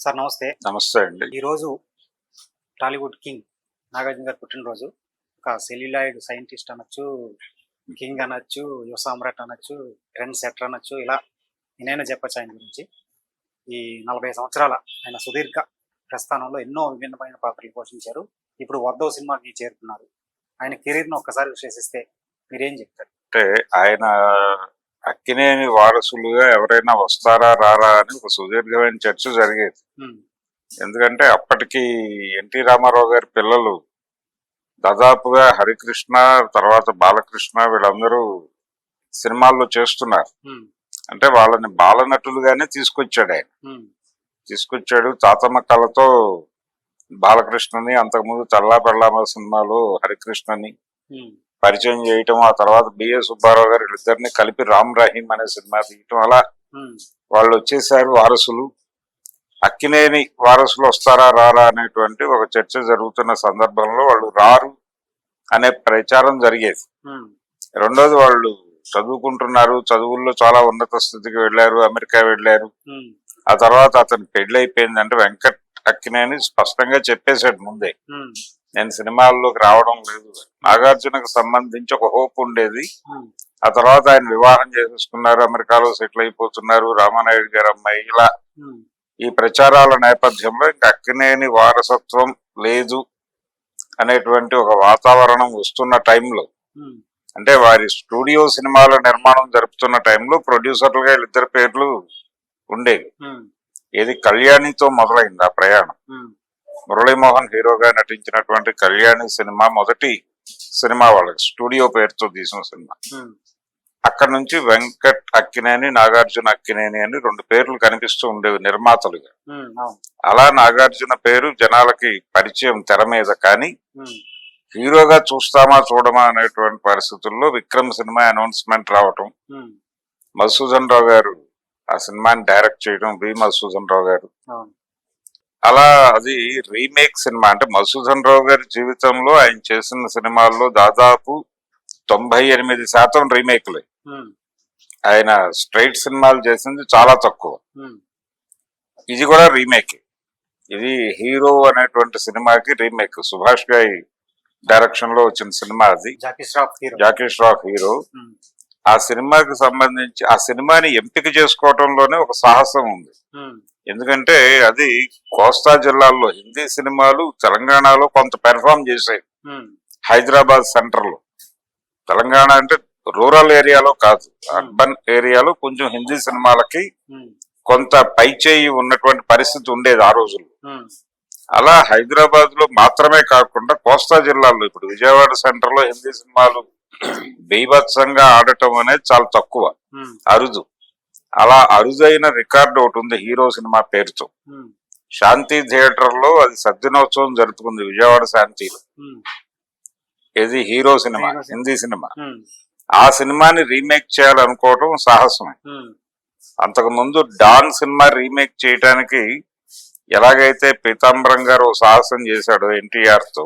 Sir నమస్తే. నమస్తే అండి. ఈరోజు టాలీవుడ్ కింగ్ నాగార్జున గారి పుట్టినరోజు. ఒక సెల్యులాయిడ్ సైంటిస్ట్ అనొచ్చు, కింగ్ అనొచ్చు, యువ సామ్రాట్ అనొచ్చు, ట్రెండ్ సెటర్ అనొచ్చు. ఇలా నేనైనా చెప్పచ్చు ఆయన గురించి. ఈ 40 సంవత్సరాల ఆయన సుదీర్ఘ ప్రస్థానంలో ఎన్నో విభిన్నమైన పాత్రలు పోషించారు. ఇప్పుడు 'వద్దో' సినిమాకి చేరుతున్నారు. ఆయన కెరీర్‌ను ఒక్కసారి విశ్లేషిస్తే మీరేం చెప్తారు? అంటే ఆయన అక్కినేని వారసులుగా ఎవరైనా వస్తారా రారా అని ఒక సుదీర్ఘమైన చర్చ జరిగేది. ఎందుకంటే అప్పటికి ఎన్టీ రామారావు గారి పిల్లలు దాదాపుగా హరికృష్ణ, తర్వాత బాలకృష్ణ వీళ్ళందరూ సినిమాల్లో చేస్తున్నారు. అంటే వాళ్ళని బాలనటులుగానే తీసుకొచ్చాడు ఆయన. తీసుకొచ్చాడు తాతమ్మ కళతో బాలకృష్ణని, అంతకుముందు తల్లా పెళ్ళామ సినిమాలో హరికృష్ణని పరిచయం చేయటం, ఆ తర్వాత బిఏ సుబ్బారావు గారు వీళ్ళిద్దరిని కలిపి రామ్ రహీం అనే సినిమా తీయటం, అలా వాళ్ళు వచ్చేసారు వారసులు. అక్కినేని వారసులు వస్తారా రారా అనేటువంటి ఒక చర్చ జరుగుతున్న సందర్భంలో వాళ్ళు రారు అనే ప్రచారం జరిగేది. రెండోది వాళ్ళు చదువుకుంటున్నారు, చదువుల్లో చాలా ఉన్నత స్థితికి వెళ్ళారు, అమెరికా వెళ్ళారు. ఆ తర్వాత అతను పెళ్లి అంటే వెంకట్ అక్కినేని స్పష్టంగా చెప్పేశాడు ముందే, నేను సినిమాల్లోకి రావడం లేదు. నాగార్జునకు సంబంధించి ఒక హోప్ ఉండేది. ఆ తర్వాత ఆయన వివాహం చేసేసుకున్నారు, అమెరికాలో సెటిల్ అయిపోతున్నారు, రామానాయుడు గారి అమ్మాయి. ఇలా ఈ ప్రచారాల నేపథ్యంలో ఇంకా అక్కినేని వారసత్వం లేదు అనేటువంటి ఒక వాతావరణం వస్తున్న టైంలో, అంటే వారి స్టూడియో సినిమాల నిర్మాణం జరుపుతున్న టైంలో ప్రొడ్యూసర్లుగా వీళ్ళిద్దరి పేర్లు ఉండేవి. ఏది కళ్యాణితో మొదలైంది ఆ ప్రయాణం. మురళీమోహన్ హీరోగా నటించినటువంటి కళ్యాణి సినిమా మొదటి సినిమా వాళ్ళకి స్టూడియో పేరుతో తీసిన సినిమా. అక్కడ నుంచి వెంకట్ అక్కినేని, నాగార్జున అక్కినేని అని రెండు పేర్లు కనిపిస్తూ ఉండేవి నిర్మాతలుగా. అలా నాగార్జున పేరు జనాలకి పరిచయం తెర మీద. కానీ హీరోగా చూస్తామా చూడమా అనేటువంటి పరిస్థితుల్లో విక్రమ్ సినిమా అనౌన్స్మెంట్ రావటం, మధుసూదన్ రావు గారు ఆ సినిమాని డైరెక్ట్ చేయడం, బి మధుసూదన్ రావు గారు. అలా అది రీమేక్ సినిమా. అంటే మధుసూదన్ రావు గారి జీవితంలో ఆయన చేసిన సినిమాల్లో దాదాపు 98% రీమేక్లే. ఆయన స్ట్రైట్ సినిమాలు చేసింది చాలా తక్కువ. ఇది కూడా రీమేక్. ఇది హీరో అనేటువంటి సినిమాకి రీమేక్. సుభాష్ గారి డైరెక్షన్ లో వచ్చిన సినిమా అది. జాకీ ష్రాఫ్ హీరో. ఆ సినిమాకి సంబంధించి ఆ సినిమాని ఎంపిక చేసుకోవటంలోనే ఒక సాహసం ఉంది. ఎందుకంటే అది కోస్తా జిల్లాల్లో హిందీ సినిమాలు తెలంగాణలో కొంత పెర్ఫామ్ చేశాయి. హైదరాబాద్ సెంటర్ లో, తెలంగాణ అంటే రూరల్ ఏరియాలో కాదు, అర్బన్ ఏరియాలో కొంచెం హిందీ సినిమాలకి కొంత పైచేయి ఉన్నటువంటి పరిస్థితి ఉండేది ఆ రోజుల్లో. అలా హైదరాబాద్ లో మాత్రమే కాకుండా కోస్తా జిల్లాల్లో, ఇప్పుడు విజయవాడ సెంటర్ లో హిందీ సినిమాలు బీభత్సంగా ఆడటం అనేది చాలా తక్కువ, అరుదు. అలా అరుదైన రికార్డు ఒకటి ఉంది హీరో సినిమా పేరుతో. శాంతి థియేటర్ లో అది సద్దినోత్సవం జరుపుకుంది, విజయవాడ శాంతిలో. ఇది హీరో సినిమా, హిందీ సినిమా. ఆ సినిమాని రీమేక్ చేయాలనుకోవటం సాహసమే. అంతకు ముందు డాన్ సినిమా రీమేక్ చేయటానికి ఎలాగైతే పీతాంబరం గారు సాహసం చేశాడు ఎన్టీఆర్ తో,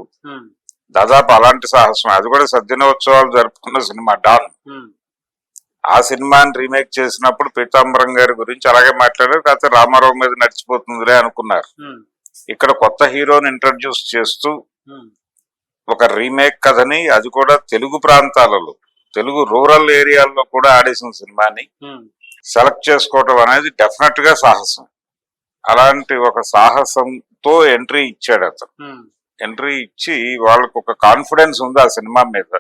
దాదాపు అలాంటి సాహసం. అది కూడా సద్దినోత్సవాలు జరుపుకున్న సినిమా డాన్. ఆ సినిమాని రీమేక్ చేసినప్పుడు పీతాంబరం గారి గురించి అలాగే మాట్లాడారు. కాకపోతే రామారావు మీద నడిచిపోతుందిలే అనుకున్నారు. ఇక్కడ కొత్త హీరోని ఇంట్రడ్యూస్ చేస్తూ ఒక రీమేక్ కథని, అది కూడా తెలుగు ప్రాంతాలలో, తెలుగు రూరల్ ఏరియాల్లో కూడా ఆడేసిన సినిమాని సెలెక్ట్ చేసుకోవటం అనేది డెఫినెట్ గా సాహసం. అలాంటి ఒక సాహసంతో ఎంట్రీ ఇచ్చాడు అతను. ఎంట్రీ ఇచ్చి వాళ్ళకు ఒక కాన్ఫిడెన్స్ ఉంది ఆ సినిమా మీద.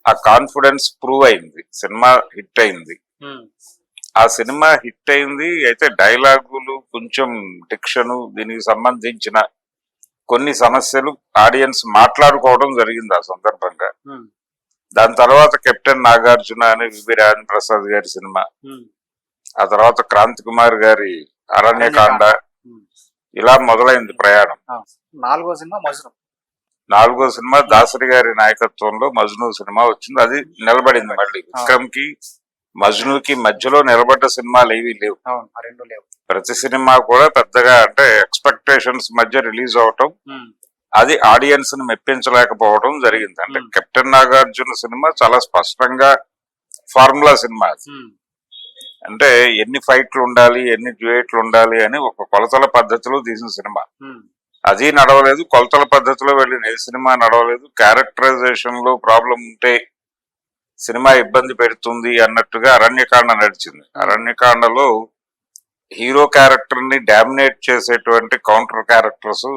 ఆ కాన్ఫిడెన్స్ ప్రూవ్ అయింది, సినిమా హిట్ అయింది. ఆ సినిమా హిట్ అయింది. అయితే డైలాగులు, కొంచెం డిక్షను, దీనికి సంబంధించిన కొన్ని సమస్యలు ఆడియన్స్ మాట్లాడుకోవడం జరిగింది ఆ సందర్భంగా. దాని తర్వాత కెప్టెన్ నాగార్జున అని వివి రాజేంద్ర ప్రసాద్ గారి సినిమా, ఆ తర్వాత క్రాంతి కుమార్ గారి అరణ్యకాండ, ఇలా మొదలైంది ప్రయాణం. నాలుగో సినిమా దాసరి గారి నాయకత్వంలో మజ్ను సినిమా వచ్చింది. అది నిలబడింది. మళ్ళీ విక్రమ్ కి మజ్నుకి మధ్యలో నిలబడ్డ సినిమాలు ఏవీ లేవు. ప్రతి సినిమా కూడా పెద్దగా అంటే ఎక్స్పెక్టేషన్స్ మధ్య రిలీజ్ అవటం, అది ఆడియన్స్ ని మెప్పించలేకపోవడం జరిగింది. అంటే కెప్టెన్ నాగార్జున సినిమా చాలా స్పష్టంగా ఫార్ములా సినిమా అది. అంటే ఎన్ని ఫైట్లు ఉండాలి, ఎన్ని డ్యూయేట్లు ఉండాలి అని ఒక కొలతల పద్ధతిలో తీసిన సినిమా. అది నడవలేదు, కొలతల పద్ధతిలో వెళ్ళిన ఏ సినిమా నడవలేదు. క్యారెక్టరైజేషన్ లో ప్రాబ్లం ఉంటే సినిమా ఇబ్బంది పెడుతుంది అన్నట్టుగా అరణ్యకాండ నడిచింది. అరణ్యకాండలో హీరో క్యారెక్టర్ ని డామినేట్ చేసేటువంటి కౌంటర్ క్యారెక్టర్స్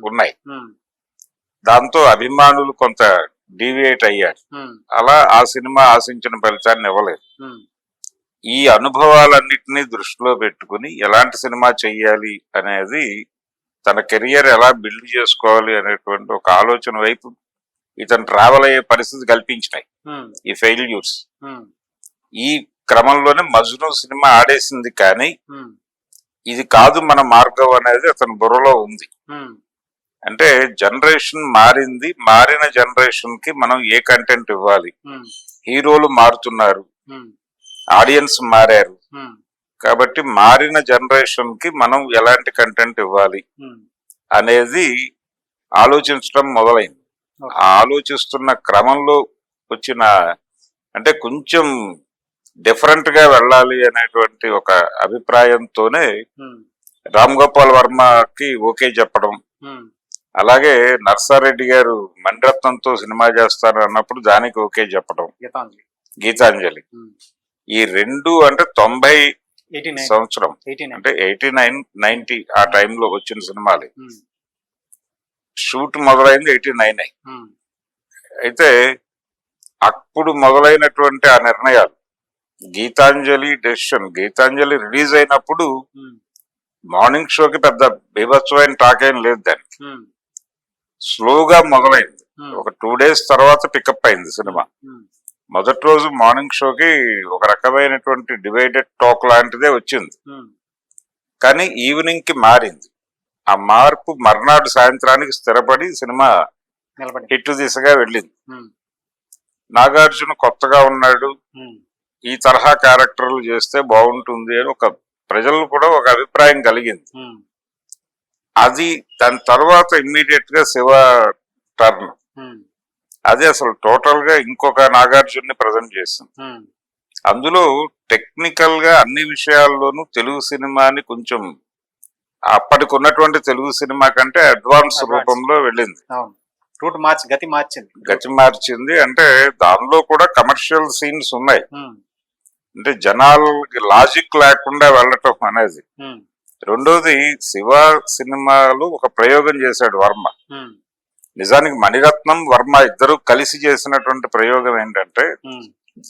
ఉన్నాయి. దాంతో అభిమానులు కొంత డీవియేట్ అయ్యారు. అలా ఆ సినిమా ఆశించిన ఫలితాన్ని ఇవ్వలేదు. ఈ అనుభవాలన్నిటినీ దృష్టిలో పెట్టుకుని ఎలాంటి సినిమా చెయ్యాలి అనేది, తన కెరియర్ ఎలా బిల్డ్ చేసుకోవాలి అనేటువంటి ఒక ఆలోచన వైపు ఇతను ట్రావెల్ అయ్యే పరిస్థితి కల్పించినాయి ఈ ఫెయిల్యూర్స్. ఈ క్రమంలోనే మజ్ను సినిమా ఆడేసింది, కానీ ఇది కాదు మన మార్గం అనేది అతని బుర్రలో ఉంది. అంటే జనరేషన్ మారింది, మారిన జనరేషన్ కి మనం ఏ కంటెంట్ ఇవ్వాలి, హీరోలు మారుతున్నారు, ఆడియన్స్ మారారు, కాబట్టి మారిన జనరేషన్ కి మనం ఎలాంటి కంటెంట్ ఇవ్వాలి అనేది ఆలోచించడం మొదలైంది. ఆ ఆలోచిస్తున్న క్రమంలో వచ్చిన, అంటే కొంచెం డిఫరెంట్ గా వెళ్ళాలి అనేటువంటి ఒక అభిప్రాయంతోనే రామ్ గోపాల్ వర్మకి ఓకే చెప్పడం, అలాగే నర్సారెడ్డి గారు మణిరత్నంతో సినిమా చేస్తారు అన్నప్పుడు దానికి ఓకే చెప్పడం, గీతాంజలి. ఈ రెండు అంటే 90 సంవత్సరం, అంటే 89, 90 ఆ టైంలో వచ్చిన సినిమాలే. షూట్ మొదలైంది 89. అయితే అప్పుడు మొదలైనటువంటి ఆ నిర్ణయాలు, గీతాంజలి డెసిషన్, గీతాంజలి రిలీజ్ అయినప్పుడు మార్నింగ్ షోకి పెద్ద బీభత్సమైన టాక్ ఏం లేదు, దానికి స్లోగా మొదలైంది. ఒక 2 days తర్వాత పికప్ అయింది సినిమా. మొదటి రోజు మార్నింగ్ షోకి ఒక రకమైనటువంటి డివైడెడ్ టాక్ లాంటిదే వచ్చింది, కానీ ఈవినింగ్ కి మారింది. ఆ మార్పు మర్నాడు సాయంత్రానికి స్థిరపడి సినిమా హిట్ దిశగా వెళ్ళింది. నాగార్జున కొత్తగా ఉన్నాడు, ఈ తరహా క్యారెక్టర్లు చేస్తే బాగుంటుంది అని ఒక ప్రజలు కూడా ఒక అభిప్రాయం కలిగింది. అది దాని తర్వాత ఇమ్మీడియట్ గా శివ టర్న్, అది అసలు టోటల్ గా ఇంకొక నాగార్జున్ని ప్రజెంట్ చేసింది. అందులో టెక్నికల్ గా అన్ని విషయాల్లోనూ తెలుగు సినిమాని కొంచెం అప్పటికి ఉన్నటువంటి తెలుగు సినిమా కంటే అడ్వాన్స్ రూపంలో వెళ్ళింది. గతి మార్చింది. అంటే దానిలో కూడా కమర్షియల్ సీన్స్ ఉన్నాయి, అంటే జనాలకి లాజిక్ లేకుండా వెళ్ళటం అనేది. రెండోది, శివ సినిమాలో ఒక ప్రయోగం చేశాడు వర్మ. నిజానికి మణిరత్నం వర్మ ఇద్దరు కలిసి చేసినటువంటి ప్రయోగం ఏంటంటే,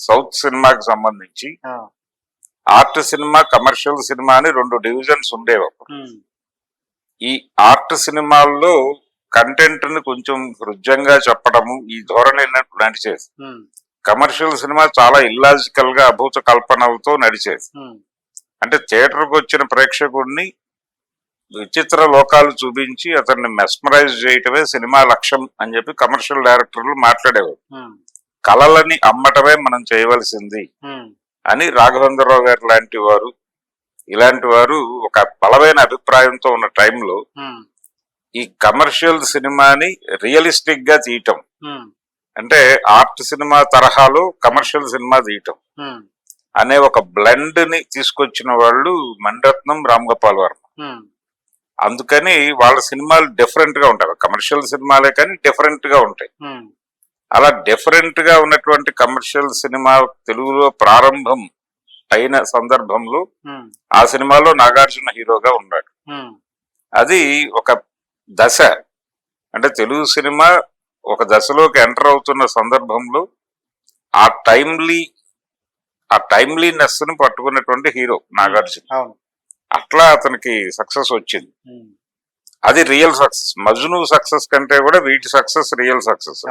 సౌత్ సినిమాకి సంబంధించి ఆర్ట్ సినిమా, కమర్షియల్ సినిమా అని 2 డివిజన్స్ ఉండేవి. ఈ ఆర్ట్ సినిమాల్లో కంటెంట్ ని కొంచెం హృద్యంగా చెప్పడము, ఈ ధోరణి నడిచేది. కమర్షియల్ సినిమా చాలా ఇల్లాజికల్ గా అభూత కల్పనలతో నడిచేది. అంటే థియేటర్కి వచ్చిన ప్రేక్షకుడిని విచిత్ర లోకాలు చూపించి అతన్ని మెస్మరైజ్ చేయటమే సినిమా లక్ష్యం అని చెప్పి కమర్షియల్ డైరెక్టర్లు మాట్లాడేవారు. కళలని అమ్మటమే మనం చేయవలసింది అని రాఘవేంద్రరావు గారు లాంటి వారు, ఇలాంటి వారు ఒక బలమైన అభిప్రాయంతో ఉన్న టైంలో ఈ కమర్షియల్ సినిమాని రియలిస్టిక్ గా తీయటం, అంటే ఆర్ట్ సినిమా తరహాలో కమర్షియల్ సినిమా తీయటం అనే ఒక బ్లెండ్ ని తీసుకొచ్చిన వాళ్ళు మణిరత్నం, రామ్ గోపాల్ వర్మ. అందుకని వాళ్ళ సినిమాలు డిఫరెంట్ గా ఉంటాయి, కమర్షియల్ సినిమాలే కానీ డిఫరెంట్ గా ఉంటాయి. అలా డిఫరెంట్ గా ఉన్నటువంటి కమర్షియల్ సినిమా తెలుగులో ప్రారంభం అయిన సందర్భంలో ఆ సినిమాలో నాగార్జున హీరోగా ఉన్నాడు. అది ఒక దశ, అంటే తెలుగు సినిమా ఒక దశలోకి ఎంటర్ అవుతున్న సందర్భంలో ఆ టైమ్లీనెస్ ని పట్టుకున్నటువంటి హీరో నాగార్జున. అట్లా అతనికి సక్సెస్ వచ్చింది, అది రియల్ సక్సెస్. మజ్ను సక్సెస్ కంటే కూడా వీటి సక్సెస్ రియల్ సక్సెస్.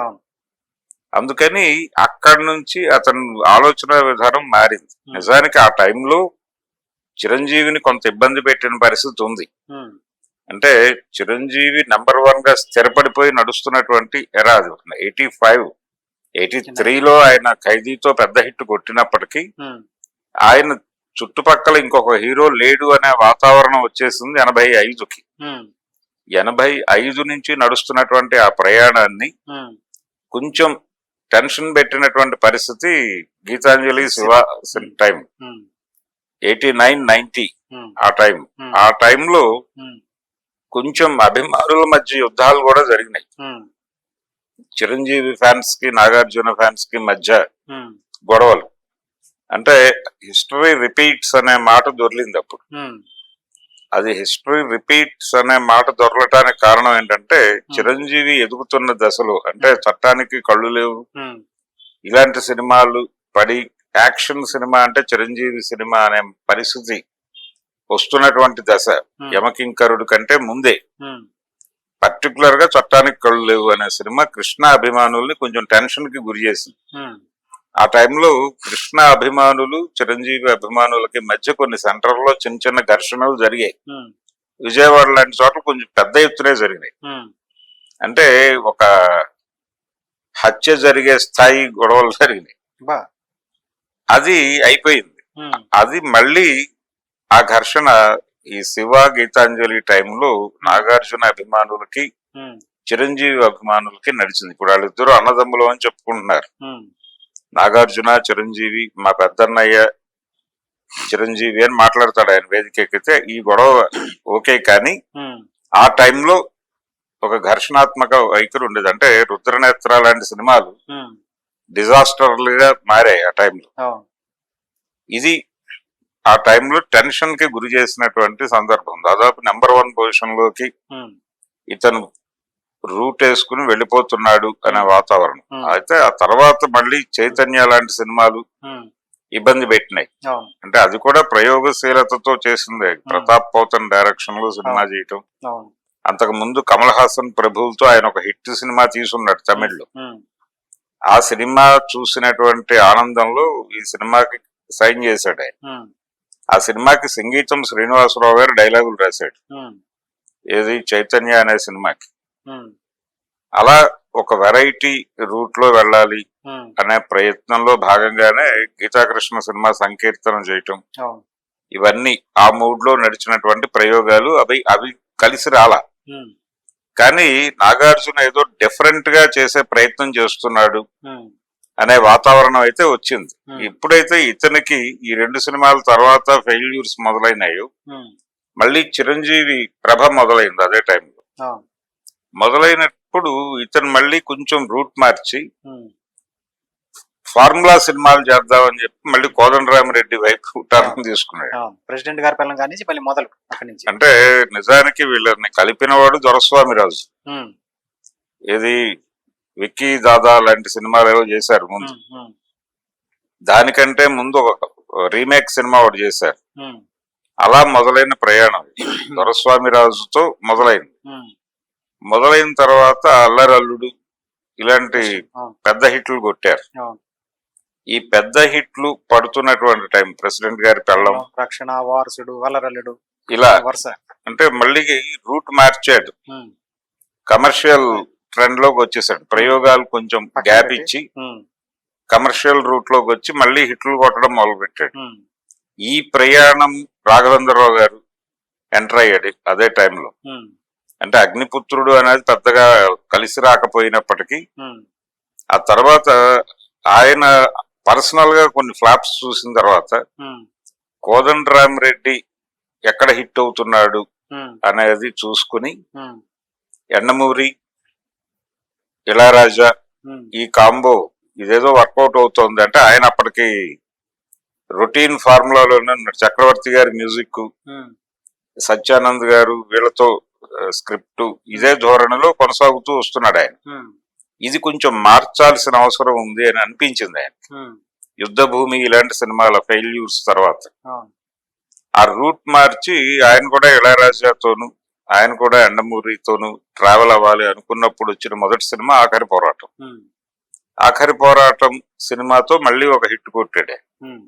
అందుకని అక్కడి నుంచి అతని ఆలోచన విధానం మారింది. నిజానికి ఆ టైంలో చిరంజీవిని కొంత ఇబ్బంది పెట్టిన పరిస్థితి ఉంది. అంటే చిరంజీవి నెంబర్ 1 గా స్థిరపడిపోయి నడుస్తున్నటువంటి ఎరా అది. 85, 83లో ఆయన ఖైదీతో పెద్ద హిట్ కొట్టినప్పటికీ ఆయన చుట్టుపక్కల ఇంకొక హీరో లేడు అనే వాతావరణం వచ్చేసింది 85కి. 85 నుంచి నడుస్తున్నటువంటి ఆ ప్రయాణాన్ని కొంచెం టెన్షన్ పెట్టినటువంటి పరిస్థితి గీతాంజలి, శివ టైం. 89-90 ఉమ్, ఆ టైం. ఉమ్, ఆ టైంలో ఉమ్, కొంచెం అభిమానుల మధ్య యుద్ధాలు కూడా జరిగినాయి. ఉమ్, చిరంజీవి ఫ్యాన్స్ కి నాగార్జున ఫ్యాన్స్ కి మధ్య ఉమ్, గొడవలు. అంటే హిస్టరీ రిపీట్స్ అనే మాట దొర్లింది అప్పుడు. ఉమ్, అది హిస్టరీ రిపీట్స్ అనే మాట దొరలటానికి కారణం ఏంటంటే చిరంజీవి ఎదుగుతున్న దశలో, అంటే చట్టానికి కళ్ళు లేవు ఉమ్, ఇలాంటి సినిమాలు పడి, యాక్షన్ సినిమా అంటే చిరంజీవి సినిమా అనే పరిస్థితి వస్తున్నటువంటి దశ, యమకింకరుడు కంటే ముందే ఉమ్, పర్టికులర్ గా చట్టానికి కళ్ళు లేవు అనే సినిమా కృష్ణ అభిమానుల్ని కొంచెం టెన్షన్ కి గురి చేసింది. ఉమ్, ఆ టైంలో కృష్ణ అభిమానులు చిరంజీవి అభిమానులకి మధ్య కొన్ని సెంటర్లో చిన్న చిన్న ఘర్షణలు జరిగాయి. ఉమ్, విజయవాడ లాంటి చోట్ల కొంచెం పెద్ద ఎత్తునే జరిగినాయి. ఉమ్, అంటే ఒక హత్య జరిగే స్థాయి గొడవలు జరిగినాయి. బా అది అయిపోయింది. ఉమ్, అది మళ్ళీ ఆ ఘర్షణ ఈ శివ గీతాంజలి టైంలో నాగార్జున అభిమానులకి ఉమ్, చిరంజీవి అభిమానులకి నడిచింది. ఇప్పుడు వాళ్ళిద్దరూ అన్నదమ్ములు అని చెప్పుకుంటున్నారు. ఉమ్, నాగార్జున చిరంజీవి, మా పెద్దన్నయ్య చిరంజీవి అని మాట్లాడతాడు ఆయన వేదిక ఎక్కితే. ఈ గొడవ ఓకే, కానీ ఉమ్, ఆ టైంలో ఒక ఘర్షణాత్మక వైఖరి ఉండేది. అంటే రుద్రనేత్ర లాంటి సినిమాలు ఉమ్, డిజాస్టర్లుగా మారాయి ఆ టైంలో. అవును, ఇది ఆ టైంలో టెన్షన్ కి గురి చేసినటువంటి సందర్భం. దాదాపు నెంబర్ 1 పొజిషన్ లోకి ఉమ్, ఇతను రూట్ వేసుకుని వెళ్ళిపోతున్నాడు అనే వాతావరణం. ఉమ్, అయితే ఆ తర్వాత మళ్ళీ చైతన్య లాంటి సినిమాలు ఉమ్, ఇబ్బంది పెట్టినాయి. అవును, అంటే అది కూడా ప్రయోగశీలతతో చేసిందే. ప్రతాప్ పోతన్ డైరెక్షన్ లో సినిమా చేయటం. అవును, అంతకు ముందు కమల్ హాసన్ ప్రభువులతో ఆయన ఒక హిట్ సినిమా తీసున్నాడు తమిళ్లో. ఉమ్, ఆ సినిమా చూసినటువంటి ఆనందంలో ఈ సినిమాకి సైన్ చేశాడు ఆయన. ఉమ్, ఆ సినిమాకి సంగీతం శ్రీనివాసరావు గారు డైలాగులు రాశాడు, ఉమ్, ఏది చైతన్య అనే సినిమాకి. ఉమ్, అలా ఒక వెరైటీ రూట్ లో వెళ్ళాలి ఉమ్, అనే ప్రయత్నంలో భాగంగానే గీతాకృష్ణ సినిమా సంకీర్తనం చేయటం, అవును, ఇవన్నీ ఆ మూడ్ లో నడిచినటువంటి ప్రయోగాలు. అవి కలిసి రాలా. ఉమ్, కానీ నాగార్జున ఏదో డిఫరెంట్ గా చేసే ప్రయత్నం చేస్తున్నాడు ఉమ్, అనే వాతావరణం అయితే వచ్చింది. Hmm. ఎప్పుడైతే ఇతనికి ఈ 2 సినిమాల తర్వాత ఫెయిల్యూర్స్ మొదలైనాయో ఉమ్, మళ్ళీ చిరంజీవి ప్రభ మొదలైంది అదే టైంలో. అవును, మొదలైనప్పుడు ఇతను మళ్ళీ కొంచెం రూట్ మార్చి ఉమ్, ఫార్ములా సినిమాలు చేద్దామని చెప్పి మళ్ళీ కోదండరామిరెడ్డి వైపు టర్న్ తీసుకున్నాడు. అవును. ప్రెసిడెంట్ గారి పిల్లల కానీ మళ్ళీ మొదలు అక్కడి నుంచి. అంటే నిజానికి వీళ్ళని కలిపినవాడు దొరస్వామిరాజు. ఉమ్, ఏది విక్కీ దాదా లాంటి సినిమాలు ఏవో చేశారు ముందు. ఉమ్, ఉమ్, దానికంటే ముందు ఒక రీమేక్ సినిమా ఒకటి చేశారు. ఉమ్, అలా మొదలైన ప్రయాణం దొరస్వామిరాజుతో మొదలైంది. ఉమ్, మొదలైన తర్వాత అల్లరల్లుడు ఇలాంటి అవును, పెద్ద హిట్లు కొట్టారు. అవును. ఈ పెద్ద హిట్లు పడుతున్నటువంటి టైం ప్రెసిడెంట్ గారి పెళ్ళం, రక్షణ, వారసుడు, వలరల్లుడు ఇలా వరుస. అంటే మళ్ళీ రూట్ మార్చాడు, ఉమ్, కమర్షియల్ ట్రెండ్ లోకి వచ్చేసాడు. ప్రయోగాలు కొంచెం పక్కన గ్యాప్ పెట్టి. ఇచ్చి ఉమ్, కమర్షియల్ రూట్ లోకి వచ్చి మళ్ళీ హిట్లు కొట్టడం మొదలు పెట్టాడు. ఉమ్, ఈ ప్రయాణం రాఘవేంద్రరావు గారు ఎంటర్ అయ్యాడు అదే టైంలో. ఉమ్, అంటే అగ్నిపుత్రుడు అనేది పెద్దగా కలిసి రాకపోయినప్పటికీ ఉమ్, ఆ తర్వాత ఆయన పర్సనల్ గా కొన్ని ఫ్లాప్స్ చూసిన తర్వాత ఉమ్, కోదండరామిరెడ్డి ఎక్కడ హిట్ అవుతున్నాడు ఉమ్, అనేది చూసుకుని ఉమ్, ఎండమూరి, ఇళయరాజా ఉమ్, ఈ కాంబో ఇదేదో వర్కౌట్ అవుతోంది. అంటే ఆయన అప్పటికి రొటీన్ ఫార్ములాలోనే ఉన్నాడు. చక్రవర్తి గారి మ్యూజిక్, ఉమ్, సత్యానంద్ గారు వీళ్ళతో స్క్రిప్ట్ ఇదే ధోరణిలో కొనసాగుతూ వస్తున్నాడు ఆయన. ఉమ్, ఇది కొంచెం మార్చాల్సిన అవసరం ఉంది అని అనిపించింది ఆయన. ఉమ్, యుద్ధ భూమి ఇలాంటి సినిమాల ఫెయిల్యూర్స్ తర్వాత అవును, ఆ రూట్ మార్చి ఆయన కూడా ఇళయరాజాతోను, ఆయన కూడా ఎండమూరితోను ట్రావెల్ అవ్వాలి అనుకున్నప్పుడు వచ్చిన మొదటి సినిమా ఆఖరి పోరాటం. ఉమ్, ఆఖరి పోరాటం సినిమాతో మళ్ళీ ఒక హిట్ కొట్టాడు. ఉమ్,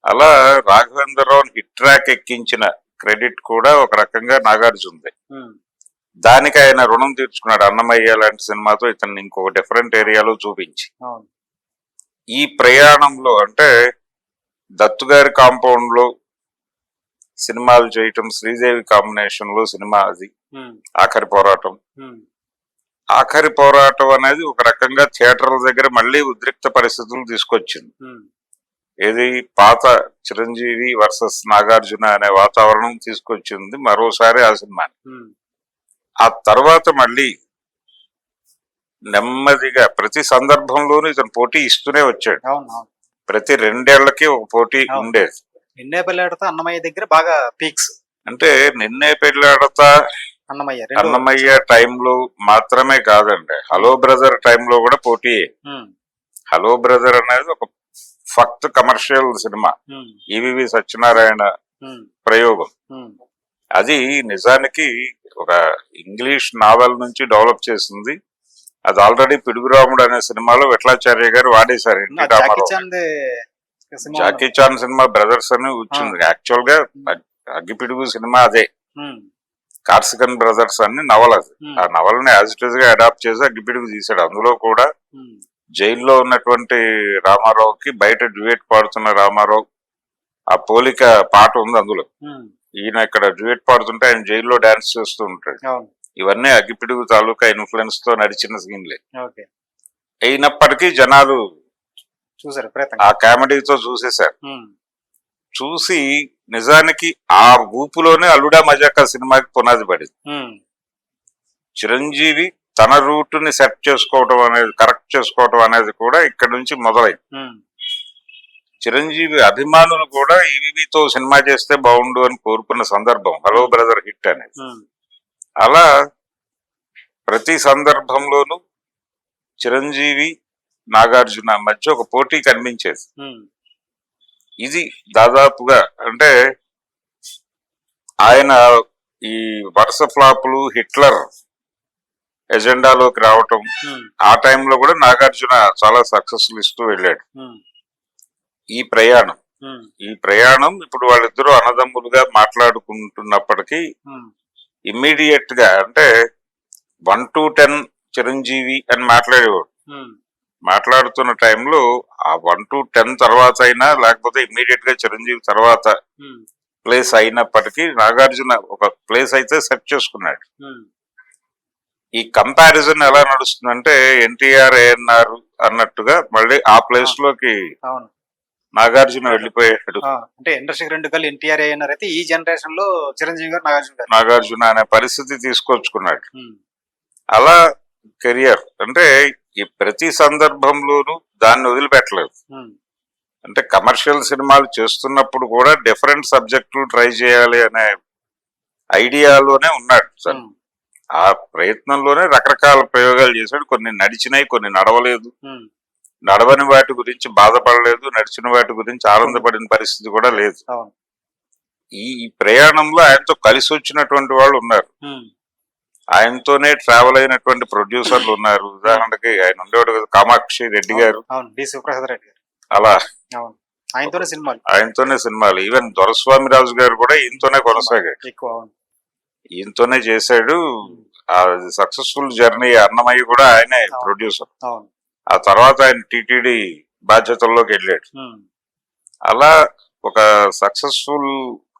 అలా రాఘవేంద్రరావు హిట్ ట్రాక్ ఎక్కించిన క్రెడిట్ కూడా ఒక రకంగా నాగార్జునదే. ఉమ్, దానికి ఆయన రుణం తీర్చుకున్నాడు. అన్నమయ్య లాంటి సినిమాతో ఇతన్ని ఇంకొక డిఫరెంట్ ఏరియాలో చూపించి. అవును, ఈ ప్రయాణంలో అంటే దత్తు గారి కాంపౌండ్ లో సినిమాలు చేయటం, శ్రీదేవి కాంబినేషన్ లో సినిమా అది ఉమ్, ఆఖరి పోరాటం. ఉమ్, ఆఖరి పోరాటం అనేది ఒక రకంగా థియేటర్ల దగ్గర మళ్ళీ ఉద్రిక్త పరిస్థితులు తీసుకొచ్చింది. ఉమ్, ఏది పాత చిరంజీవి వర్సెస్ నాగార్జున అనే వాతావరణం తీసుకొచ్చింది మరోసారి ఆ సినిమా. ఆ తర్వాత మళ్ళీ నెమ్మదిగా ప్రతి సందర్భంలోనూ ఇతను పోటీ ఇస్తూనే వచ్చాడు. అవును అవును. ప్రతి 2 ఏళ్లకి ఒక పోటీ అవును. ఉండేది. నిన్నే పెళ్ళాడుతా అన్నమయ్య దగ్గర బాగా పీక్స్. అంటే నిన్నే పెళ్ళాడతా అన్నమయ్య రెండో అన్నమయ్య టైంలో మాత్రమే కాదండి, హలో బ్రదర్ టైంలో కూడా పోటీ. ఉమ్, హలో బ్రదర్ అనేది ఒక ఫక్త్ కమర్షియల్ సినిమా, ఉమ్, ఈవివి సత్యనారాయణ ఉమ్, ప్రయోగం. ఉమ్, అది నిజానికి ఒక ఇంగ్లీష్ నావెల్ నుంచి డెవలప్ చేసింది. అది ఆల్రెడీ పిడుగురాముడు అనే సినిమాలో విఠలాచార్య గారు వాడేశారు ఎన్టీ జాకీ రామారావు. చాన్ సినిమా జాకీ చాన్ సినిమా బ్రదర్స్ అని వచ్చింది. యాక్చువల్ గా అగ్గిపిడుగు సినిమా అదే, ఉమ్, కార్సికన్ బ్రదర్స్ అని నవల. అది ఉమ్, ఆ నవల్ని యాజ్ ఇట్ ఈస్ గా అడాప్ట్ చేసి అగ్గిపిడుగు తీశాడు. అందులో కూడా ఉమ్, జైల్లో ఉన్నటువంటి రామారావుకి బయట డ్యూయట్ పాడుతున్న రామారావు ఆ పోలిక పాట ఉంది అందులో. ఉమ్, ఈయన ఇక్కడ డ్యూయట్ పాడుతుంటే ఆయన జైల్లో డాన్స్ చేస్తూ ఉంటాడు. అవును. ఇవన్నీ అగ్గిపిడుగు తాలూకా ఇన్ఫ్లుయెన్స్ తో నడిచిన సీన్లే. ఓకే. అయినప్పటికీ జనాలు చూసారు ఆ విపరీతంగా. కామెడీతో చూసేశారు. ఉమ్, చూసి నిజానికి ఆ ఊపులోనే అల్లుడా మజాకా సినిమాకి పునాది పడింది. ఉమ్, చిరంజీవి తన రూట్ ని సెట్ చేసుకోవటం అనేది, కరెక్ట్ చేసుకోవటం అనేది కూడా ఇక్కడ నుంచి మొదలైంది. ఉమ్, చిరంజీవి అభిమానులు కూడా ఈవీతో సినిమా చేస్తే బాగుండు అని కోరుకున్న సందర్భం హలో బ్రదర్ హిట్ అనేది. ఉమ్, అలా ప్రతి సందర్భంలోనూ చిరంజీవి నాగార్జున మధ్య ఒక పోటీ కనిపించేది. ఉమ్, ఇది దాదాపుగా అంటే ఆయన ఈ వరుస ఫ్లాపులు హిట్లర్ ఎజెండాలోకి రావటం, ఉమ్, ఆ టైంలో కూడా నాగార్జున చాలా సక్సెస్ఫుల్ ఇస్తూ వెళ్ళాడు. ఉమ్, ఈ ప్రయాణం ఉమ్, ఈ ప్రయాణం ఇప్పుడు వాళ్ళిద్దరూ అన్నదమ్ములుగా మాట్లాడుకుంటున్నప్పటికీ ఉమ్, ఇమ్మీడియట్ గా అంటే 1 to 10 చిరంజీవి అని మాట్లాడేవాడు. ఉమ్, మాట్లాడుతున్న టైంలో ఆ 1 to 10 తర్వాత అయినా లేకపోతే ఇమ్మీడియట్ గా చిరంజీవి తర్వాత ఉమ్, ప్లేస్ అయినప్పటికీ నాగార్జున ఒక ప్లేస్ అయితే సెట్ చేసుకున్నాడు. ఉమ్, ఈ కంపారిజన్ ఎలా నడుస్తుందంటే ఎన్టీఆర్ ఏఎన్ఆర్ అన్నట్టుగా మళ్ళీ ఆ ప్లేస్ లోకి అవును. నాగార్జున వెళ్ళిపోయాడు. అంటే ఇండస్ట్రీ రెండు కళ్ళు ఎన్టీఆర్ అయినారు, అయితే ఈ జనరేషన్ లో చిరంజీవి గారు నాగార్జున గారు. నాగార్జున అనే పరిస్థితి తీసుకొచ్చుకున్నాడు. ఉమ్, అలా కెరియర్ అంటే ఈ ప్రతి సందర్భంలోనూ దాన్ని వదిలిపెట్టలేదు. ఉమ్, అంటే కమర్షియల్ సినిమాలు చేస్తున్నప్పుడు కూడా డిఫరెంట్ సబ్జెక్టులు ట్రై చేయాలి అనే ఐడియాలోనే ఉన్నాడు సార్. ఉమ్, ఆ ప్రయత్నంలోనే రకరకాల ప్రయోగాలు చేశాడు. కొన్ని నడిచినాయి, కొన్ని నడవలేదు. ఉమ్, నడవని వాటి గురించి బాధపడలేదు, నడిచిన వాటి గురించి ఆనందపడిన పరిస్థితి కూడా లేదు. అవును. ఈ ప్రయాణంలో ఆయనతో కలిసి వచ్చినటువంటి వాళ్ళు ఉన్నారు, ఉమ్, ఆయనతోనే ట్రావెల్ అయినటువంటి ప్రొడ్యూసర్లు ఉన్నారు. ఉదాహరణకి ఆయన ఉండేవాడు కదా కామాక్షి రెడ్డి గారు, అవును, డి శివప్రసాద్ రెడ్డి గారు. అలా అవును, ఆయనతోనే సినిమాలు ఆయనతోనే సినిమాలు. ఈవెన్ దొరస్వామి రాజు గారు కూడా ఈయనతోనే కొనసాగాడు, ఎక్కువ. అవును. ఈయనతోనే చేశాడు. ఆ సక్సెస్ఫుల్ జర్నీ. అన్నమయ్య కూడా ఆయనే ప్రొడ్యూసర్. అవును. ఆ తర్వాత ఆయన టిటిడి బాధ్యతల్లోకి వెళ్ళాడు. ఉమ్, అలా ఒక సక్సెస్ఫుల్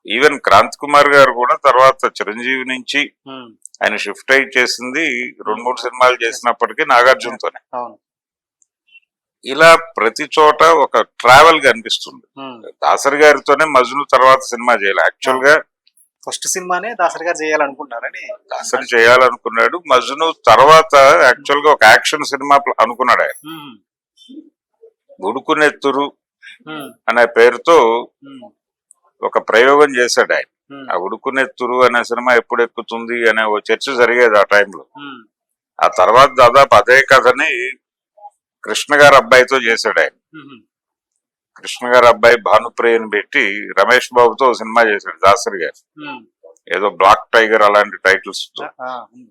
ఈవెన్ క్రాంతి కుమార్ గారు కూడా తర్వాత చిరంజీవి నుంచి ఉమ్, ఆయన షిఫ్ట్ అయి చేసింది 2-3 సినిమాలు చేసినప్పటికీ నాగార్జునతోనే. అవును. ఇలా ప్రతి చోట ఒక ట్రావెల్ కనిపిస్తుంది. ఉమ్, దాసరి గారితోనే మజ్ను తర్వాత సినిమా చేయాలి. యాక్చువల్ గా ఫస్ట్ సినిమానే దాసరి గారు చేయాలనుకుంటారని. దాసరి చేయాలనుకున్నాడు. మజ్ను తర్వాత యాక్చువల్ గా ఒక యాక్షన్ సినిమా అనుకున్నాడు ఆయన. ఉమ్, ఉడుకునెత్తురు ఉమ్, అనే పేరుతో ఉమ్, ఒక ప్రయోగం చేశాడు ఆయన. ఉమ్, ఆ ఉడుకునెత్తురు అనే సినిమా ఎప్పుడు ఎక్కుతుంది అనే ఓ చర్చ జరిగేది ఆ టైంలో. ఉమ్, ఆ తర్వాత దాదాపు అదే కథని కృష్ణ గారి అబ్బాయితో చేశాడు ఆయన. ఉమ్, కృష్ణ గారి అబ్బాయి భానుప్రియని పెట్టి రమేష్ బాబుతో ఓ సినిమా చేశాడు దాసరి గారు. ఉమ్, ఏదో బ్లాక్ టైగర్ అలాంటి టైటిల్స్ తో. ఉమ్,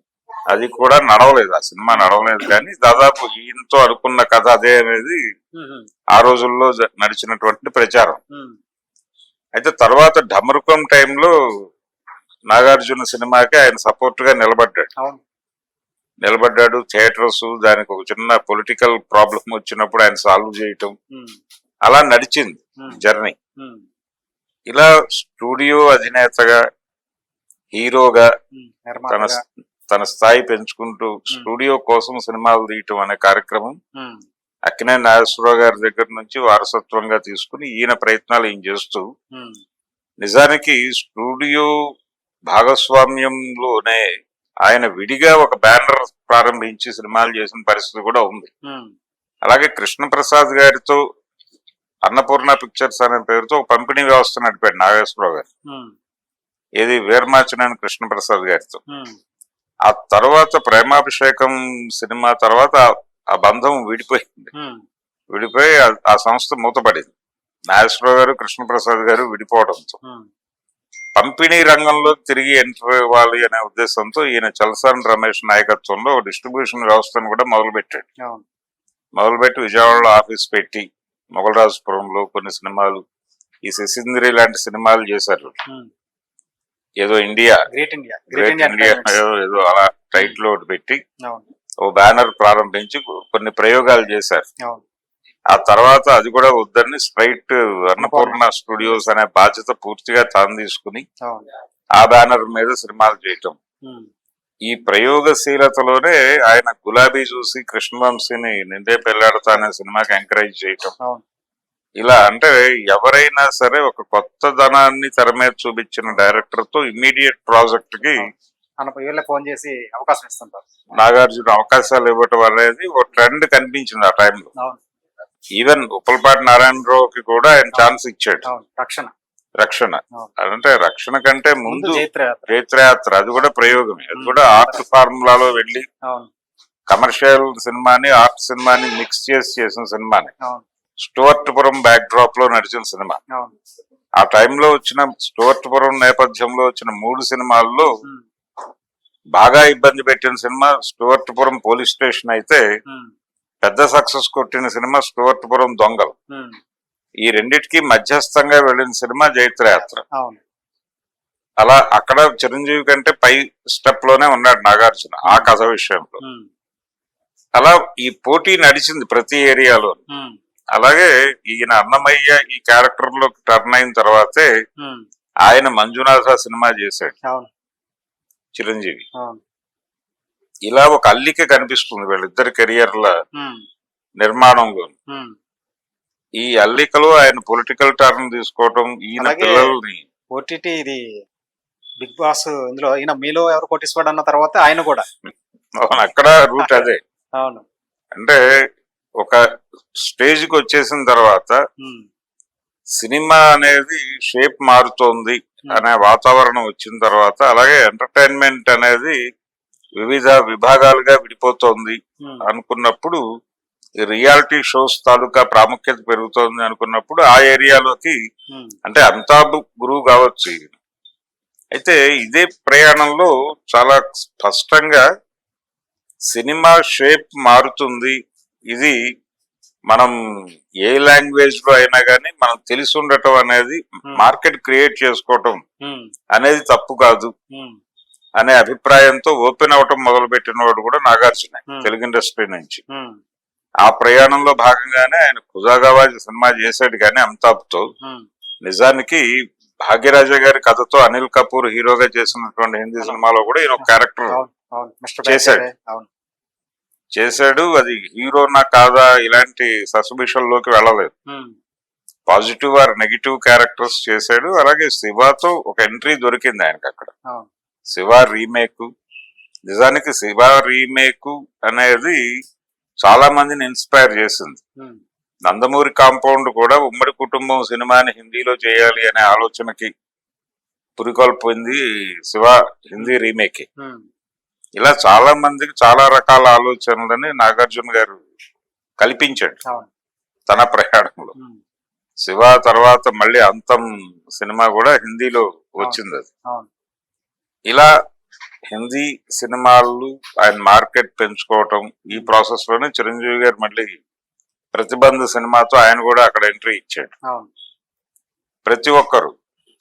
అది కూడా నడవలేదు, ఆ సినిమా నడవలేదు. కానీ దాదాపు ఈయనతో అనుకున్న కథ అదే అనేది ఉమ్, ఆ రోజుల్లో నడిచినటువంటి ప్రచారం. ఉమ్, అయితే తర్వాత ఢమరుకం టైంలో నాగార్జున సినిమాకి ఆయన సపోర్ట్ గా అవును. నిలబడ్డాడు. థియేటర్స్ దానికి ఒక చిన్న పొలిటికల్ ప్రాబ్లం వచ్చినప్పుడు ఆయన సాల్వ్ చేయటం, ఉమ్, అలా నడిచింది ఉమ్, జర్నీ. ఉమ్, ఇలా స్టూడియో అధినేతగా, హీరోగా ఉమ్, తన నిర్మాతగా. తన స్థాయి పెంచుకుంటూ స్టూడియో కోసం సినిమాలు తీయటం అనే కార్యక్రమం ఉమ్, అక్కినేని నాగేశ్వరరావు గారి దగ్గర నుంచి వారసత్వంగా తీసుకుని ఈయన ప్రయత్నాలు ఈయన చేస్తూ ఉమ్, నిజానికి స్టూడియో భాగస్వామ్యంలోనే ఆయన విడిగా ఒక బ్యానర్ ప్రారంభించి సినిమాలు చేసిన పరిస్థితి కూడా ఉంది. ఉమ్, అలాగే కృష్ణప్రసాద్ గారితో అన్నపూర్ణ పిక్చర్స్ అనే పేరుతో ఒక పంపిణీ వ్యవస్థ నడిపాడు నాగేశ్వరరావు గారు. ఉమ్, ఏది వీరమాచినేని కృష్ణప్రసాద్ గారితో. ఉమ్, ఆ తర్వాత ప్రేమాభిషేకం సినిమా తర్వాత ఆ బంధం విడిపోయింది. ఉమ్, విడిపోయి ఆ సంస్థ మూతపడింది. నాగేశ్వరరావు గారు కృష్ణప్రసాద్ గారు విడిపోవడంతో ఉమ్, పంపిణీ రంగంలో తిరిగి ఎంటర్ అవ్వాలి అనే ఉద్దేశంతో ఈయన చలసాని రమేష్ నాయకత్వంలో డిస్ట్రిబ్యూషన్ వ్యవస్థను కూడా మొదలుపెట్టాడు. అవును, మొదలుపెట్టి విజయవాడలో ఆఫీస్ పెట్టి మొగలరాజపురంలో కొన్ని సినిమాలు, ఈ శశింద్రి లాంటి సినిమాలు చేశారు. ఉమ్, ఏదో India great India, great India entertainments. ఏదో అలా టైటిల్ ఒకటి పెట్టి అవును, ఓ బ్యానర్ ప్రారంభించి కొన్ని ప్రయోగాలు చేశారు. అవును, ఆ తర్వాత అది కూడా వద్దని స్ట్రైట్ అన్నపూర్ణ స్టూడియోస్ అనే బాధ్యత పూర్తిగా తాను తీసుకుని అవును, ఆ బ్యానర్ మీద సినిమాలు చేయటం. ఉమ్, ఈ ప్రయోగశీలతలోనే ఆయన గులాబీ చూసి కృష్ణవంశీని నిండే పెళ్లాడతా అనే సినిమాకి ఎంకరేజ్ చేయటం. అవును, ఇలా అంటే ఎవరైనా సరే ఒక కొత్త ధనాన్ని తెర మీద చూపించిన డైరెక్టర్ తో ఇమ్మీడియట్ ప్రాజెక్ట్ కి వీళ్ళే ఫోన్ చేసి అవకాశం ఇస్తుంటారు. నాగార్జున అవకాశాలు ఇవ్వటం అనేది ఒక ట్రెండ్ కనిపించింది ఆ టైంలో. అవును, ఈవెన్ ఉప్పలపాటి నారాయణరావుకి కూడా ఆయన ఛాన్స్ ఇచ్చాడు. అవును, రక్షణ. రక్షణ అవును. అంటే రక్షణ కంటే ముందు ముందు జైత్రయాత్ర. జైత్రయాత్ర, అది కూడా ప్రయోగమే. అది కూడా ఆర్ట్ ఫార్ములాలో వెళ్ళి అవును, కమర్షియల్ సినిమాని ఆర్ట్ సినిమాని మిక్స్ చేసి చేసిన సినిమాని. అవును, స్టువర్ట్పురం బ్యాక్ డ్రాప్ లో నడిచిన సినిమా. అవును, ఆ టైంలో వచ్చిన స్టువర్ట్పురం నేపథ్యంలో వచ్చిన 3 సినిమాల్లో ఉమ్, బాగా ఇబ్బంది పెట్టిన సినిమా స్టువర్ట్పురం పోలీస్ స్టేషన్ అయితే, ఉమ్, పెద్ద సక్సెస్ కొట్టిన సినిమా స్టువర్ట్పురం దొంగలు. ఉమ్, ఈ రెండిటికి మధ్యస్థంగా వెళ్ళిన సినిమా జైత్రయాత్ర. అవును, అలా అక్కడ చిరంజీవి కంటే పై స్టెప్ లోనే ఉన్నాడు నాగార్జున ఆ కథ విషయంలో. ఉమ్, అలా ఈ పోటీ నడిచింది ప్రతి ఏరియాలో. ఉమ్, అలాగే ఈయన అన్నమయ్య ఈ క్యారెక్టర్ లో టర్న్ అయిన తర్వాతే ఉమ్, ఆయన మంజునాథ సినిమా చేశాడు అవును, చిరంజీవి. అవును, ఇలా ఒక అల్లిక కనిపిస్తుంది వీళ్ళిద్దరి కెరియర్ల ఉమ్, నిర్మాణంలో. ఉమ్. ఈ అల్లికలో ఆయన పొలిటికల్ టర్న్ తీసుకోవటం, ఈయన అలాగే పిల్లల్ని ఓటీటీ ఇది బిగ్ బాస్ ఇందులో ఈయన మీలో ఎవరు కోటీశ్వరుడు అన్న తర్వాత ఆయన కూడా. అక్కడ రూట్ అదే. అవును, అంటే ఒక స్టేజ్ కి వచ్చేసిన తర్వాత ఉమ్, సినిమా అనేది షేప్ మారుతోంది ఉమ్, అనే వాతావరణం వచ్చిన తర్వాత, అలాగే ఎంటర్టైన్మెంట్ అనేది వివిధ విభాగాలుగా విడిపోతోంది ఉమ్, అనుకున్నప్పుడు, ఈ రియాలిటీ షోస్ తాలూకా ప్రాముఖ్యత పెరుగుతోంది అనుకున్నప్పుడు ఆ ఏరియాలోకి, ఉమ్, అంటే అమితాబ్ గురువు కావచ్చు ఈయన. అయితే ఇదే ప్రయాణంలో చాలా స్పష్టంగా సినిమా షేప్ మారుతుంది. ఇది మనం ఏ లాంగ్వేజ్ లో అయినా కానీ మనం తెలిసి ఉండటం అనేది, మార్కెట్ క్రియేట్ చేసుకోవటం ఉమ్, అనేది తప్పు కాదు ఉమ్, అనే అభిప్రాయంతో ఓపెన్ అవటం మొదలు పెట్టిన వాడు కూడా నాగార్జున తెలుగు ఇండస్ట్రీ నుంచి. ఉమ్, ఆ ప్రయాణంలో భాగంగానే ఆయన ఖుజాగవాజ్ సినిమా చేశాడు. కానీ అమితాబ్ తో ఉమ్, నిజానికి భాగ్యరాజా గారి కథతో అనిల్ కపూర్ హీరోగా చేసినటువంటి హిందీ సినిమాలో కూడా ఈయన ఒక క్యారెక్టర్ అవును, అవును, మిస్టర్ చేశాడు. బ్యాచ్. అవును, చేశాడు. అది హీరోనా కాదా ఇలాంటి సస్బిషన్లోకి వెళ్ళలేదు. ఉమ్, పాజిటివ్ ఆర్ నెగిటివ్ క్యారెక్టర్స్ చేశాడు. అలాగే శివాతో ఒక ఎంట్రీ దొరికింది ఆయనకు అక్కడ. అవును, శివ రీమేక్. నిజానికి శివ రీమేక్ అనేది చాలా మందిని ఇన్స్పైర్ చేసింది. ఉమ్, నందమూరి కాంపౌండ్ కూడా ఉమ్మడి కుటుంబం సినిమాని హిందీలో చేయాలి అనే ఆలోచనకి పురికొల్పింది శివ హిందీ రీమేక్. ఉమ్, ఇలా చాలా మందికి చాలా రకాల ఆలోచనలని నాగార్జున గారు కల్పించాడు అవును, తన ప్రయాణంలో. ఉమ్, శివ తర్వాత మళ్ళీ అంతం సినిమా కూడా హిందీలో వచ్చింది. అది అవును, ఇలా హిందీ సినిమాలు ఆయన మార్కెట్ పెంచుకోవటం, ఈ ప్రాసెస్ లోనే చిరంజీవి గారు మళ్ళీ ప్రతిబంధ సినిమాతో ఆయన కూడా అక్కడ ఎంట్రీ ఇచ్చాడు. అవును, ప్రతి ఒక్కరు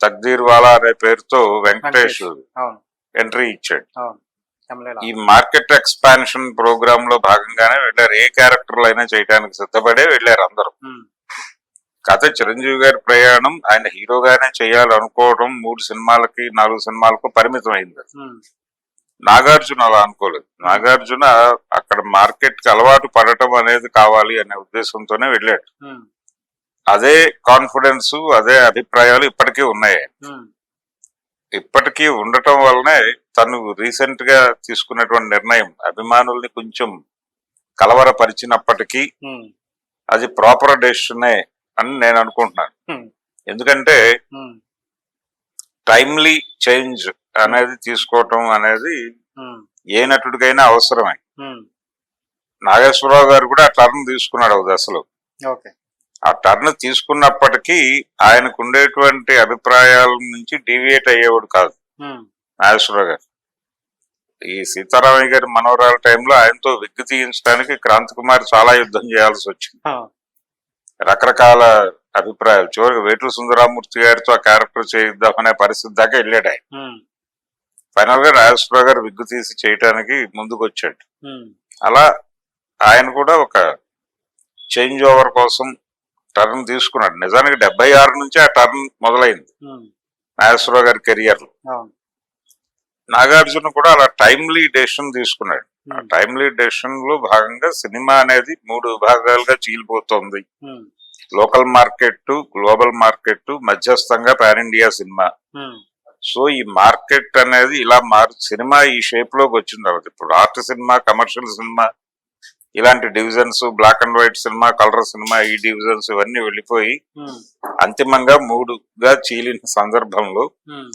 తక్దీర్ వాలా అనే పేరుతో వెంకటేష్ అవును, ఎంట్రీ ఇచ్చాడు. అవును, ఎమ్మెల్యేలా. ఈ మార్కెట్ ఎక్స్పాన్షన్ ప్రోగ్రామ్ లో భాగంగానే వెళ్ళారు. ఏ క్యారెక్టర్లు అయినా చేయడానికి సిద్ధపడే వెళ్ళారు అందరూ. ఉమ్, కాకపోతే చిరంజీవి గారి ప్రయాణం ఆయన హీరోగానే చేయాలనుకోవడం 3 సినిమాలకి 4 సినిమాలకు పరిమితం అయింది. ఉమ్, నాగార్జున అలా అనుకోలేదు. నాగార్జున అక్కడ మార్కెట్ కి అలవాటు పడటం అనేది కావాలి అనే ఉద్దేశంతోనే వెళ్ళాడు. ఉమ్, అదే కాన్ఫిడెన్స్, అదే అభిప్రాయాలు ఇప్పటికీ ఉన్నాయి. ఉమ్, ఇప్పటికీ ఉండటం వల్లనే తను రీసెంట్ గా తీసుకున్నటువంటి నిర్ణయం అభిమానుల్ని కొంచెం కలవరపరిచినప్పటికీ ఉమ్, అది ప్రాపర్ డెసిషనే అని నేను అనుకుంటున్నాను. ఉమ్, ఎందుకంటే ఉమ్, టైమ్లీ చేంజ్ అనేది తీసుకోవటం అనేది ఉమ్, ఏ నటుడికైనా అవసరమే. ఉమ్, నాగేశ్వరరావు గారు కూడా ఆ టర్న్ తీసుకున్నాడు ఒక దశలో. ఓకే. ఆ టర్న్ తీసుకున్నప్పటికీ ఆయనకు ఉండేటువంటి అభిప్రాయాల నుంచి డీవియేట్ అయ్యేవాడు కాదు ఉమ్, నాగేశ్వరరావు గారు. ఈ సీతారామయ్య గారి మనవరాల టైంలో ఆయనతో విగ్గు తీయించడానికి క్రాంతి కుమార్ చాలా యుద్ధం చేయాల్సి వచ్చింది. ఆ, రకరకాల అభిప్రాయాలు, చివరికి వేటూరు సుందరామూర్తి గారితో ఆ క్యారెక్టర్ చేయిద్దామనే పరిస్థితి దాకా వెళ్ళాడు ఆయన. ఉమ్, ఫైనల్ గా నాగేశ్వరరావు గారు విగ్గు తీసి చేయటానికి ముందుకు వచ్చాడు. ఉమ్, అలా ఆయన కూడా ఒక చేంజ్ ఓవర్ కోసం టర్న్ తీసుకున్నాడు. నిజానికి 76 నుంచి ఆ టర్న్ మొదలైంది ఉమ్, నాగేశ్వరరావు గారి కెరియర్ లో. అవును. నాగార్జున కూడా అలా టైమ్లీ డెసిషన్ తీసుకున్నాడు. ఆ ఉమ్, టైమ్లీ డెసిషన్ లో భాగంగా సినిమా అనేది 3 విభాగాలుగా చీలిపోతోంది. ఉమ్, లోకల్ మార్కెట్, గ్లోబల్ మార్కెట్, మధ్యస్థంగా పాన్ ఇండియా సినిమా. ఉమ్, సో ఈ మార్కెట్ అనేది ఇలా సినిమా ఈ షేప్ లోకి వచ్చిన తర్వాత ఇప్పుడు ఆర్ట్ సినిమా, కమర్షియల్ సినిమా, ఇలాంటి divisions, black and white cinema, colour cinema, ఈ డివిజన్స్ ఇవన్నీ వెళ్ళిపోయి ఉమ్, అంతిమంగా 3గా చీలిన సందర్భంలో ఉమ్,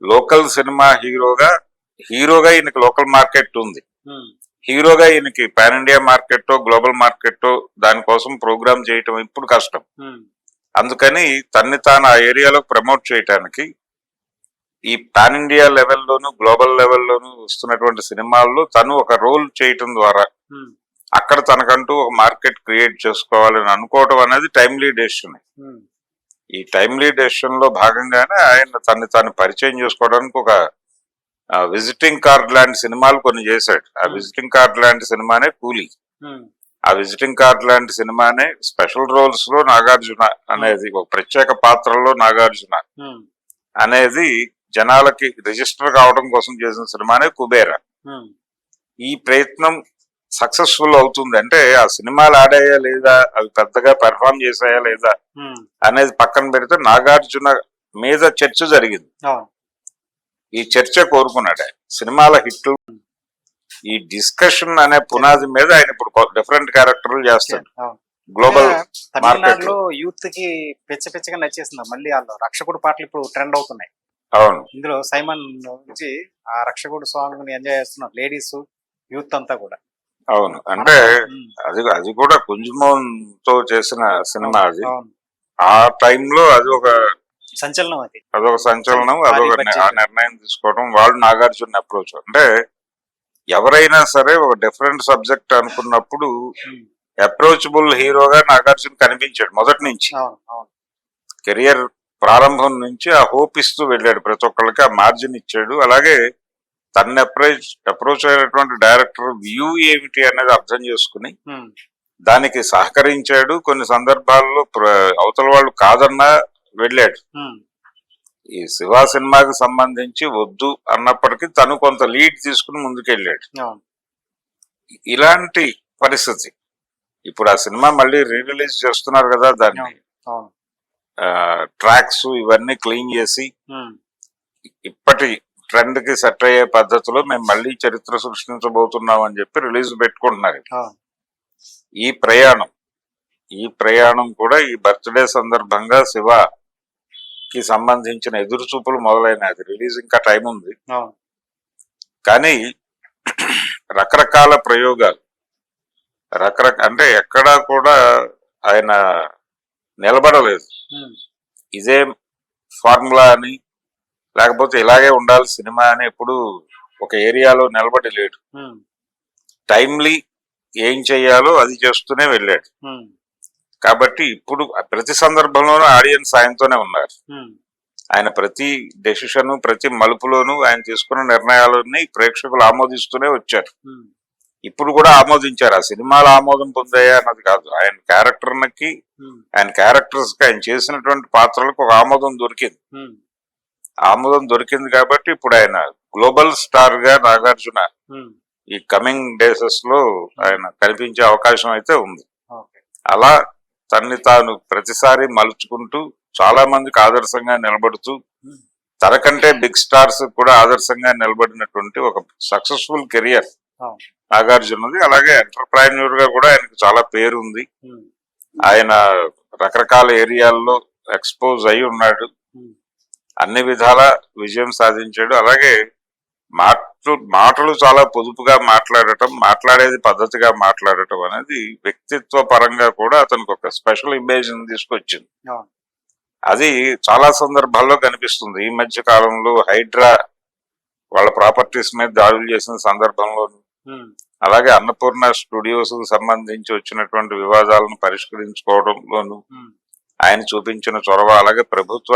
లోకల్ సినిమా హీరోగా ఈయనకి లోకల్ మార్కెట్ ఉంది. ఉమ్, హీరోగా ఈయనకి pan India market, global market దానికోసం ప్రోగ్రామ్ చేయటం ఇప్పుడు కష్టం. ఉమ్, అందుకని తన్ని తాను ఆ ఏరియాలో ప్రమోట్ చేయటానికి ఈ పాన్ ఇండియా లెవెల్లోను, గ్లోబల్ లెవెల్లోను వస్తున్నటువంటి సినిమాల్లో తను ఒక రోల్ చేయటం ద్వారా ఉమ్, అక్కడ తనకంటూ ఒక మార్కెట్ క్రియేట్ చేసుకోవాలని అనుకోవటం అనేది టైమ్లీ డెసిషన్. ఉమ్, ఈ టైమ్లీ డెసిషన్ లో భాగంగానే ఆయన తన్ని తాను పరిచయం చేసుకోవడానికి ఒక విజిటింగ్ కార్డ్ లాంటి సినిమాలు కొన్ని చేశాడు. ఆ విజిటింగ్ కార్డ్ లాంటి సినిమానే కూలీ. ఉమ్, ఆ విజిటింగ్ కార్డ్ లాంటి సినిమానే స్పెషల్ రోల్స్ లో నాగార్జున అనేది, ఒక ప్రత్యేక పాత్రలో నాగార్జున ఉమ్, అనేది జనాలకి రిజిస్టర్ కావడం కోసం చేసిన సినిమానే కుబేరా. ఉమ్, ఈ ప్రయత్నం సక్సెస్ఫుల్ అవుతుంది అంటే ఆ సినిమాలు ఆడాయా లేదా, అవి పెద్దగా పెర్ఫార్మ్ చేశాయా లేదా ఉమ్, అనేది పక్కన పెడితే నాగార్జున మీద చర్చ జరిగింది. అవును. ఈ చర్చ కోరుకున్నాడు ఆయన. సినిమాల హిట్లు, ఈ డిస్కషన్ అనే పునాది మీద ఆయన ఇప్పుడు డిఫరెంట్ క్యారెక్టర్లు చేస్తాడు. అవును. గ్లోబల్ మార్కెట్ తమిళనాడులో యూత్ కి పిచ్చగా నచ్చేసింది. మళ్ళీ వాళ్ళు రక్షకుడు పాటలు ఇప్పుడు ట్రెండ్ అవుతున్నాయి. అవును. ఇందులో సైమన్ నుంచి ఆ రక్షకుడు సాంగ్ ని ఎంజాయ్ చేస్తున్నారు లేడీస్, యూత్ అంతా కూడా. అవును. అంటే ఉమ్, అది కూడా కుంజుమోహన్ తో చేసిన సినిమా అది. అవును. ఆ టైంలో అది ఒక సంచలనం అది. అదొక సంచలనం, భారీ అదొక budget. ఆ నిర్ణయం తీసుకోవడం, వాళ్ళు నాగార్జున అప్రోచ్. అంటే ఎవరైనా సరే ఒక డిఫరెంట్ సబ్జెక్ట్ అనుకున్నప్పుడు ఉమ్, అప్రోచబుల్ హీరోగా నాగార్జున కనిపించాడు మొదటి నుంచి. అవును, అవును. కెరియర్ ప్రారంభం నుంచి ఆ హోప్ ఇస్తూ వెళ్ళాడు, ప్రతి ఒక్కళ్ళకి ఆ మార్జిన్ ఇచ్చాడు. అలాగే తన అప్రోచ్ అయినటువంటి డైరెక్టర్ వ్యూ ఏమిటి అనేది అర్థం చేసుకుని ఉమ్, దానికి సహకరించాడు. కొన్ని సందర్భాల్లో అవతల వాళ్ళు కాదన్నా వెళ్ళాడు. ఉమ్, ఈ శివ సినిమాకి సంబంధించి వద్దు అన్నప్పటికీ తను కొంత లీడ్ తీసుకుని ముందుకెళ్ళాడు. అవును. ఇలాంటి పరిస్థితి ఇప్పుడు ఆ సినిమా మళ్ళీ రిలీజ్ చేస్తున్నారు కదా, దాన్ని అవును. ట్రాక్స్ ఇవన్నీ క్లీన్ చేసి ఉమ్, ఇప్పటి ట్రెండ్ కి సెట్ అయ్యే పద్ధతిలో మేము మళ్ళీ చరిత్ర సృష్టించబోతున్నాం అని చెప్పి రిలీజ్ పెట్టుకుంటున్నారు. ఈ ప్రయాణం కూడా ఈ బర్త్డే సందర్భంగా శివ కి సంబంధించిన ఎదురు చూపులు మొదలైన, అది రిలీజ్ ఇంకా టైం ఉంది కానీ రకరకాల ప్రయోగాలు అంటే ఎక్కడా కూడా ఆయన నిలబడలేదు. ఇదే ఫార్ములా అని లేకపోతే ఇలాగే ఉండాలి సినిమా అని ఎప్పుడు ఒక ఏరియాలో నిలబడి లేడు. టైమ్లీ ఏం చెయ్యాలో అది చేస్తూనే వెళ్ళాడు. కాబట్టి ఇప్పుడు ప్రతి సందర్భంలోనూ ఆడియన్స్ ఆయనతోనే ఉన్నారు. ఆయన ప్రతి డెసిషన్, ప్రతి మలుపులోనూ ఆయన తీసుకున్న నిర్ణయాలని ప్రేక్షకులు ఆమోదిస్తూనే వచ్చారు. ఇప్పుడు కూడా ఆమోదించారు. ఆ సినిమాలు ఆమోదం పొందాయా అన్నది కాదు, ఆయన క్యారెక్టర్కి, ఆయన క్యారెక్టర్స్ కి, ఆయన చేసినటువంటి పాత్రలకు ఒక ఆమోదం దొరికింది. ఆమోదం దొరికింది కాబట్టి ఇప్పుడు ఆయన గ్లోబల్ స్టార్ గా నాగార్జున ఈ కమింగ్ డేసెస్ లో ఆయన కనిపించే అవకాశం అయితే ఉంది. ఓకే. అలా తన్ని తాను ప్రతిసారి మలుచుకుంటూ చాలా మందికి ఆదర్శంగా నిలబడుతూ తనకంటే బిగ్ స్టార్స్ కూడా ఆదర్శంగా నిలబడినటువంటి ఒక సక్సెస్ఫుల్ కెరియర్ నాగార్జునది. అలాగే ఎంటర్ప్రైన్యూర్ గా కూడా ఆయనకు చాలా పేరు ఉంది. ఆయన రకరకాల ఏరియాల్లో ఎక్స్పోజ్ అయి ఉన్నాడు, అన్ని విధాల విజయం సాధించాడు. అలాగే మాటలు చాలా పొదుపుగా మాట్లాడటం, మాట్లాడేది పద్ధతిగా మాట్లాడటం అనేది వ్యక్తిత్వ పరంగా కూడా అతనికి ఒక స్పెషల్ ఇమేజ్ తీసుకొచ్చింది. అది చాలా సందర్భాల్లో కనిపిస్తుంది. ఈ మధ్య కాలంలో హైడ్రా వాళ్ళ ప్రాపర్టీస్ మీద దాడులు చేసిన సందర్భంలో, అలాగే అన్నపూర్ణ స్టూడియోస్ కు సంబంధించి వచ్చినటువంటి వివాదాలను పరిష్కరించుకోవడంలోను ఆయన చూపించిన చొరవ, అలాగే ప్రభుత్వ